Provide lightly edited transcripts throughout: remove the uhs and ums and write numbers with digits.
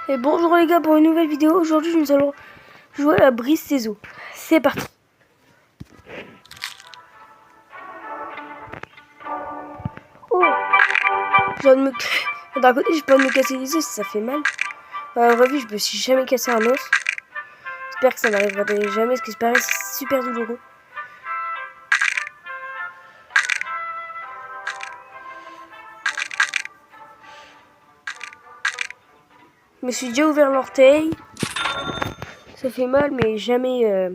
Et bonjour les gars pour une nouvelle vidéo. Aujourd'hui nous allons jouer à Brise ses os. C'est parti. Oh, j'ai envie de me... D'un côté j'ai pas envie de me casser les os, ça fait mal. En vrai je me suis jamais cassé un os. J'espère que ça n'arrivera jamais parce que c'est pareil, c'est super douloureux. Je me suis déjà ouvert l'orteil. Ça fait mal mais jamais...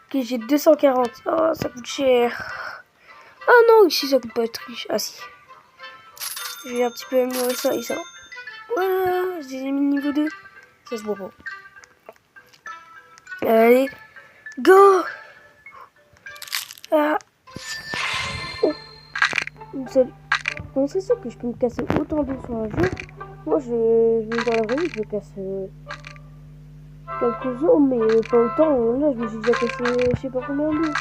Ok, j'ai 240. Oh, ça coûte cher. Ah non, ici ça coûte pas de triche. Ah si. Je vais un petit peu améliorer ça et ça. Voilà, j'ai mis le niveau 2. Ça se voit pas. Allez, go! Ah. Oh. Comment c'est ça que je peux me casser autant d'os sur un jeu? Moi, dans la vraie vie, je me casse quelques os, mais pas autant. Là, je me suis déjà cassé je sais pas combien d'os.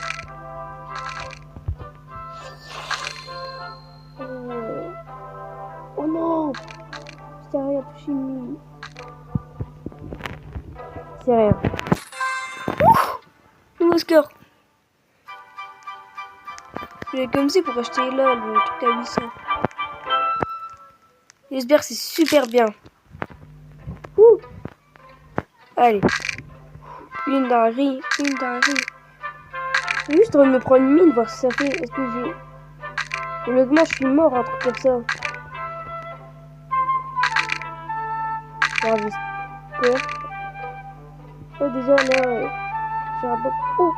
Oh non! C'est rien touché une. C'est rien. Nouveau score. J'ai comme ça pour acheter là le truc à 800. J'espère que c'est super bien. Ouh. Allez. Une dinguerie, une dinguerie. Juste de me prendre une mine, voir si ça fait. Est-ce que j'ai. Honnêtement, je suis mort, un truc comme ça. Alors, j'espère. Oh, déjà là. J'ai un peu. Oh!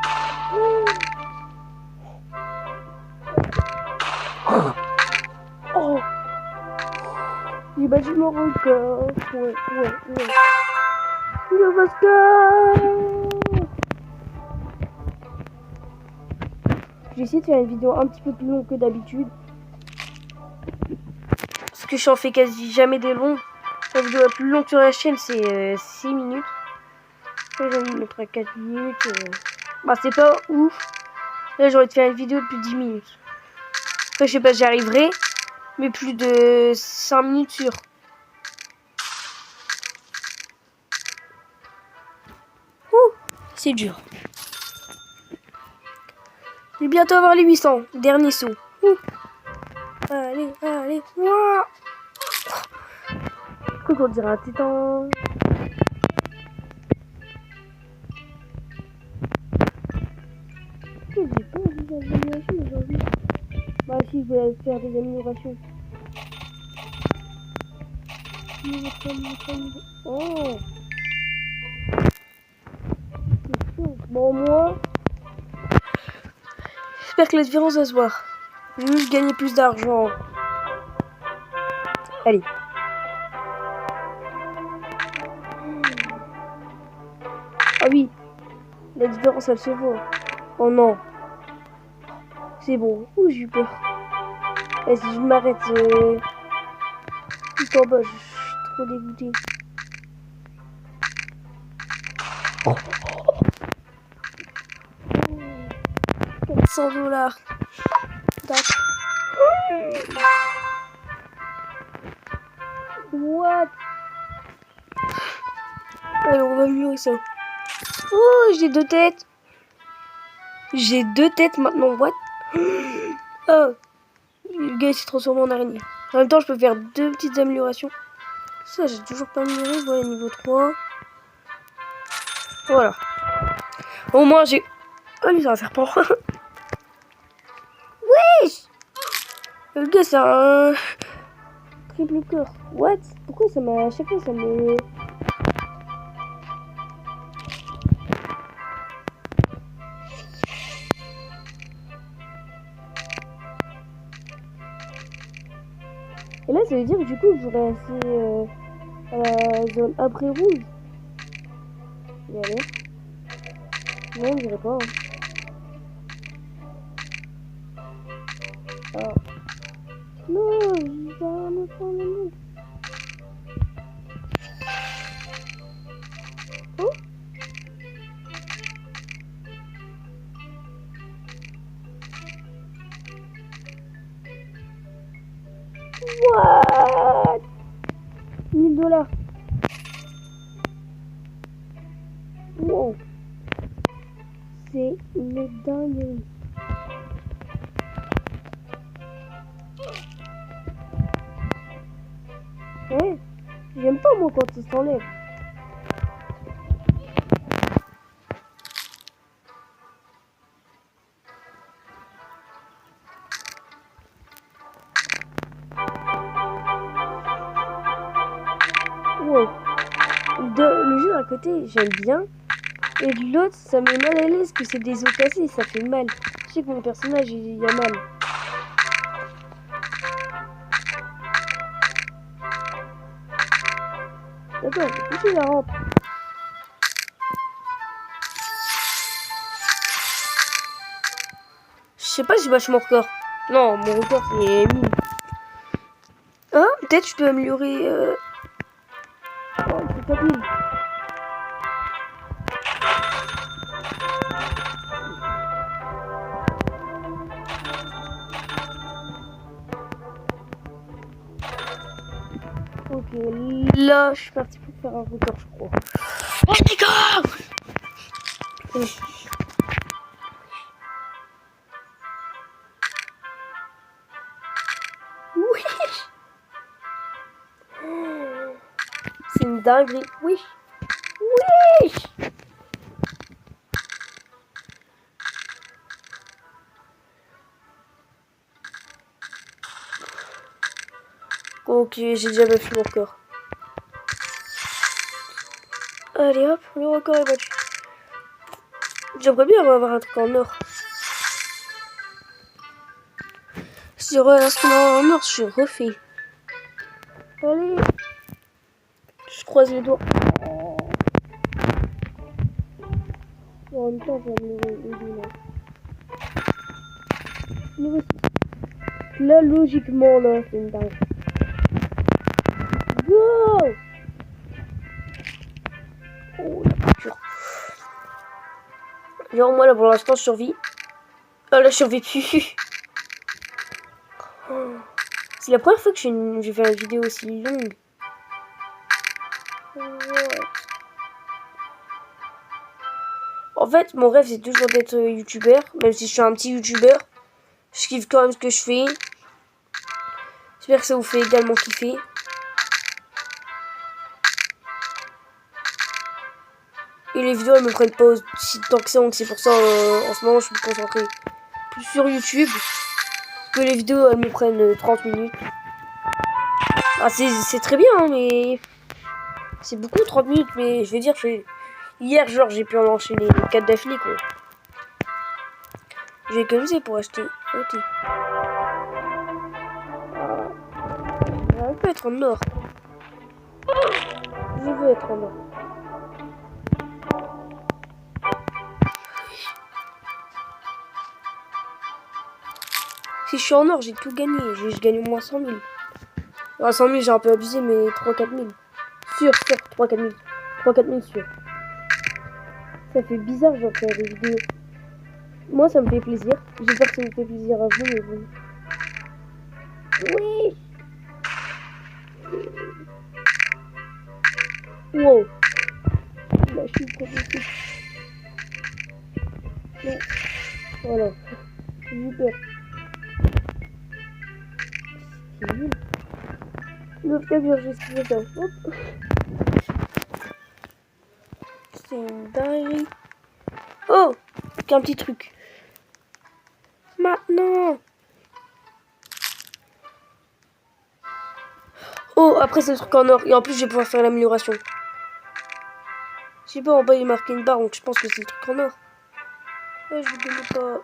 Oh! J'ai battu mon record. Ouais. Le Oscar! J'ai essayé de faire une vidéo un petit peu plus longue que d'habitude. Parce que j'en fais quasi jamais des longues. La vidéo la plus longue sur la chaîne, c'est 6 minutes. Là, j'ai envie de mettre à 4 minutes. Bah, c'est pas ouf. Là, j'aurais de faire une vidéo de plus de 10 minutes. Après, je sais pas, j'y arriverai. Mais plus de 5 minutes sur. Ouh, c'est dur. Je vais bientôt avoir les 800. Dernier saut. Ouh. Allez. Ouah. Je crois qu'on dirait un titan. J'ai pas envie d'amélioration aujourd'hui. Bah si, je voulais faire des améliorations. Oh. Bon, moi, j'espère que la différence va se voir. Je veux juste gagner plus d'argent. Allez. Ah oui, la différence elle se voit. Oh non. C'est bon. Ouh, j'ai eu peur. Et si je m'arrête tout en bas, je suis trop dégoûté. Oh. 400 $. What? Allez, on va améliorer ça. Oh, j'ai 2 têtes. J'ai 2 têtes maintenant. What? Oh, le gars il s'est transformé en araignée. En même temps, je peux faire 2 petites améliorations. Ça, j'ai toujours pas amélioré. Voilà, niveau 3. Voilà. Au moins, j'ai. Oh, lui, c'est un serpent. Wesh! Le gars, c'est un. Triple cœur. What? Pourquoi ça m'a. À chaque fois, ça me. Et là, ça veut dire que du coup, j'aurais assez à la zone après rouge. Y aller. Non, je dirais pas. Ah. Non, je vais me prendre le monde. Oh. What? $1000. Wow. C'est une dinguerie. Ouais. J'aime pas moi quand il s'enlève. Wow. Le jeu à côté, j'aime bien. Et de l'autre, ça me met mal à l'aise que c'est des os cassés, ça fait mal. Je sais que mon personnage, il a mal. D'accord, j'ai touché la rampe. Je sais pas si je bâche mon record. Non, mon record c'est 1000. Ah, peut-être je peux améliorer... Oh, c'est 4000. Ok, là, je suis parti pour faire un record, je crois. Oh, d'accord. Oui. C'est une dinguerie. Oui. Oui. Ok, j'ai déjà battu mon record. Allez hop, le record est battu. J'aimerais bien avoir un truc en or. Si j'aurais un instrument en or, je refais. Allez. Je croise les doigts. En même temps, je vais améliorer une là. Là, logiquement, là, c'est une dingue. Go! Oh, la voiture. Genre, moi, là, pour l'instant, je survis. Ah, là, je survécu. Oh. C'est la première fois que je fais une vidéo aussi longue. Ouais. En fait, mon rêve, c'est toujours d'être youtubeur. Même si je suis un petit youtubeur. Je kiffe quand même ce que je fais. J'espère que ça vous fait également kiffer. Et les vidéos, elles me prennent pas aussi tant que ça. Donc c'est pour ça, en ce moment, je suis concentré plus sur YouTube. Que les vidéos, elles me prennent 30 minutes. Ah, c'est très bien, hein, mais... C'est beaucoup, 30 minutes, mais je veux dire, hier, genre, j'ai pu en enchaîner 4 d'affilée, quoi. J'ai économisé pour acheter. Ok. On peut être en or. Je veux être en or. Si je suis en or, j'ai tout gagné. Je gagne au moins 100 000. Ah, 100 000, j'ai un peu abusé, mais 3-4 000. Sûr, 3-4 000. 3-4 000 sûr. Ça fait bizarre, genre, faire des vidéos. Moi, ça me fait plaisir. J'espère que ça vous fait plaisir à vous, mais bon. Oui! Wow! Là, je suis trop bon. Voilà. J'ai eu peur. C'est nul. Le fait j'ai esquivé ça. Hop. C'est une dinguerie. Oh! Qu'un petit truc. Maintenant! Oh, après c'est le truc en or. Et en plus, je vais pouvoir faire l'amélioration. Je sais pas, en bas il est marqué une barre, donc je pense que c'est le truc en or. Ouais, je vous connais pas.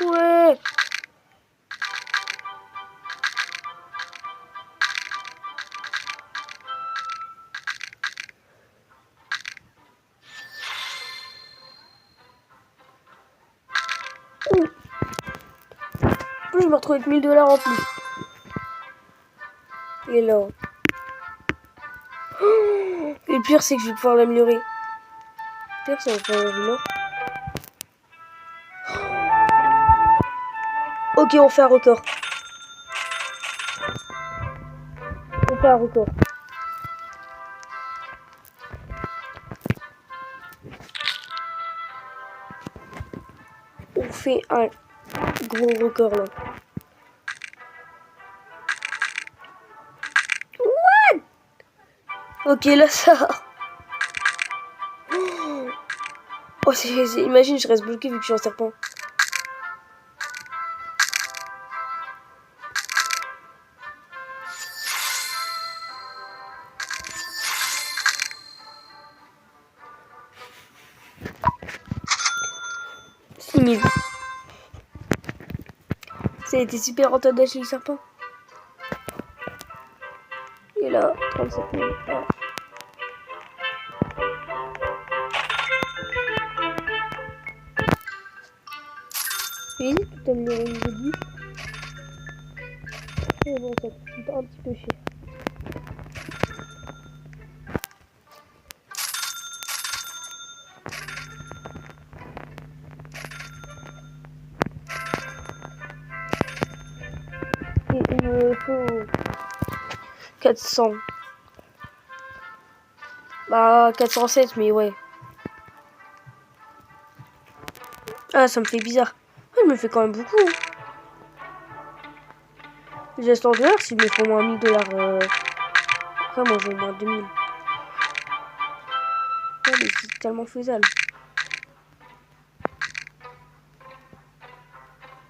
Ouais! Oh. En plus, je me retrouve avec $1000 en plus. Et là. Oh. Et le pire, c'est que je vais pouvoir l'améliorer. Le pire, c'est que je vais là. Ok, on fait un record. On fait un record. On fait un gros record là. What? Ok, là ça. Oh, imagine, je reste bloqué vu que je suis un serpent. C'est nul. Ça a été super rentable d'acheter le serpent. Et là, 37 000. Ah. J'ai tout amélioré au début. Mais bon, ça coûte un petit peu cher. Et il me faut 400. Bah, 407, mais ouais. Ah, ça me fait bizarre. Ah, je me fais quand même beaucoup. Hein. Les gestes en dollars, s'ils me font moins 1000 $. Après, moi, j'ai au moins 2000. Ouais, mais c'est tellement faisable.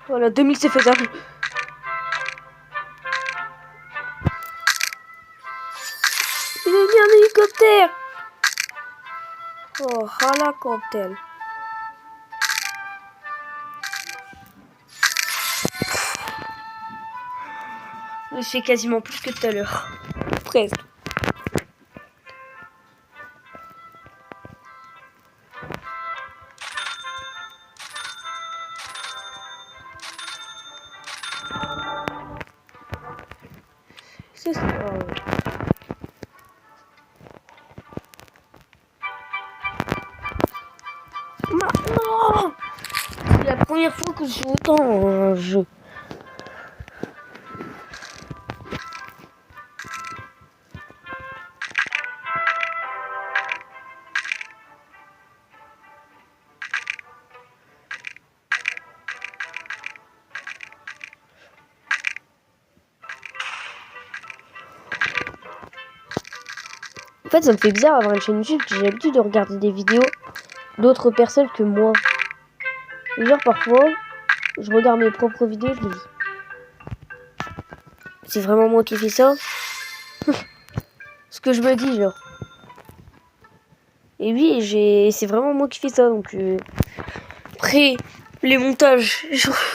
Voilà, 2000, c'est faisable. Il est bien un hélicoptère. Oh, helicoptère. Je fais quasiment plus que tout à l'heure. Presque. C'est ça. Maintenant, c'est la première fois que je joue autant un jeu. En fait, ça me fait bizarre d'avoir une chaîne YouTube. J'ai l'habitude de regarder des vidéos d'autres personnes que moi. Et genre, parfois, je regarde mes propres vidéos, je me dis, c'est vraiment moi qui fais ça? Ce que je me dis, genre. Et oui, c'est vraiment moi qui fais ça. Donc, après, les montages.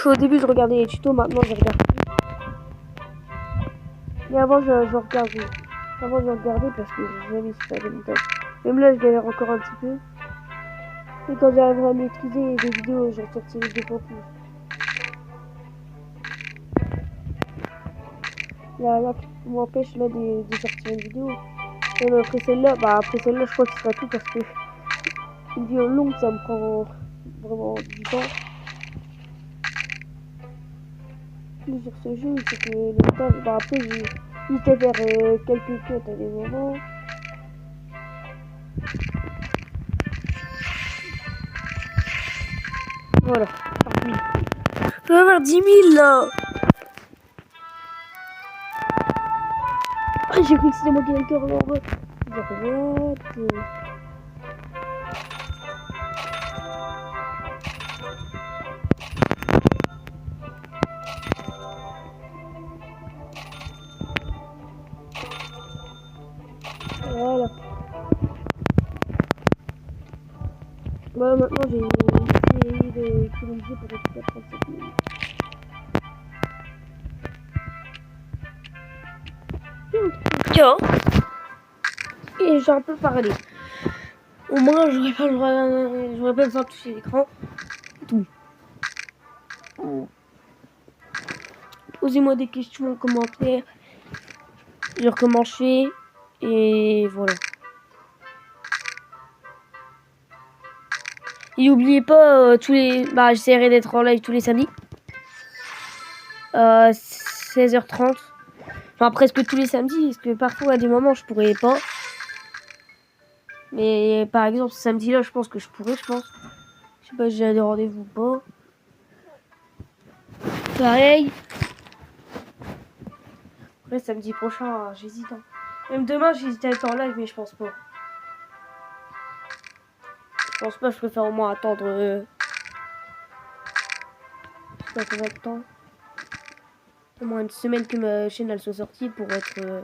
Au début, je regardais les tutos, maintenant, je regarde plus. Mais avant, je regardais. Avant, je regardais parce que j'aimais faire des montages. Même là, je galère encore un petit peu. Et quand j'arriverai à maîtriser les vidéos, je ressortirai des fois plus. Là, qui m'empêche là de sortir une vidéo. Même après celle-là, je crois que ce sera tout parce que une vidéo longue, ça me prend vraiment du temps. Plus sur ce jeu, c'est que le temps, après, j'ai juste à faire quelques cuts à des moments. Voilà, 40 000. Je vais avoir 10 000 là. Ah, j'ai cru que c'était moi qui avais le cœur en bas. Voilà. Bah, maintenant j'ai essayé d'économiser pour récupérer 37 000. Tiens. Et j'ai un peu parlé. Au moins, j'aurais pas besoin de toucher l'écran. Tout. Posez-moi des questions en commentaire. Sur comment je fais. Et voilà. Et n'oubliez pas, j'essaierai d'être en live tous les samedis. 16h30. Enfin, presque tous les samedis, parce que parfois, à des moments, je pourrais pas. Mais par exemple, ce samedi-là, je pense que je pourrais, je pense. Je sais pas si j'ai des rendez-vous ou pas. Pareil. Après, samedi prochain, j'hésite. Hein. Même demain, j'hésite à être en live, mais je pense pas. Je pense pas, je préfère au moins attendre. Je sais pas combien de temps. Au moins une semaine que ma chaîne elle soit sortie pour être.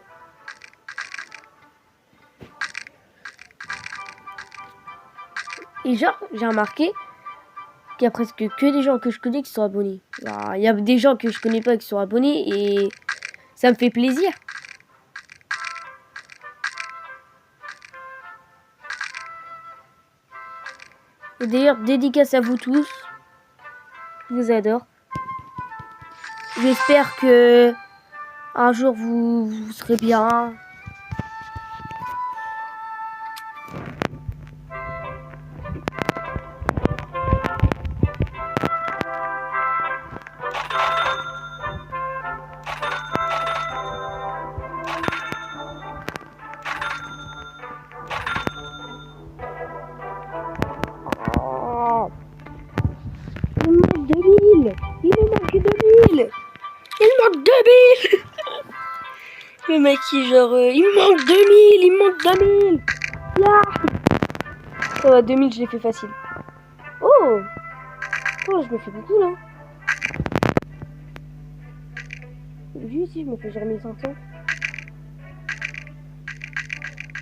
Et genre, j'ai remarqué qu'il y a presque que des gens que je connais qui sont abonnés. Il y a des gens que je connais pas qui sont abonnés et ça me fait plaisir. Et d'ailleurs, dédicace à vous tous. Je vous adore. J'espère que un jour vous serez bien. Oh, il me manque 2000. Il me manque 2000. Il me manque 2000. Le mec qui genre il me manque 2000. Il me manque 2000. Yeah. Ça va, 2000 je l'ai fait facile. Oh, je me fais beaucoup là. Lui aussi je me fais genre 1500.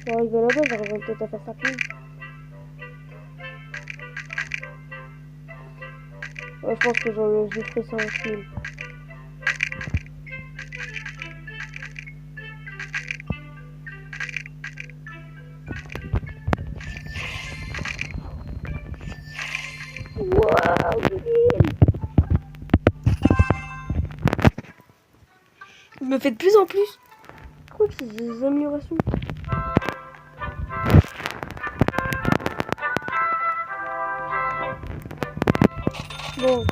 J'arrive là-bas, j'arrive peut-être à faire 5000. Ouais, je pense que je ferai 5000. Waouh, 2000. Je me fais de plus en plus. Je crois que c'est des améliorations. Bon.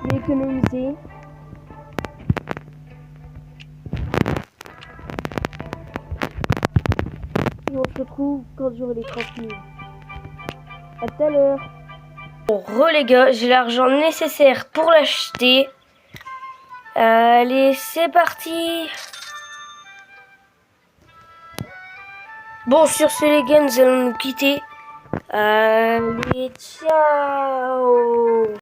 Je vais économiser. Et on se retrouve quand j'aurai les 30 000. À tout à l'heure. Bon, les gars, j'ai l'argent nécessaire pour l'acheter. Allez, c'est parti. Bon, sur ce, les gars, nous allons nous quitter. Allez, ciao.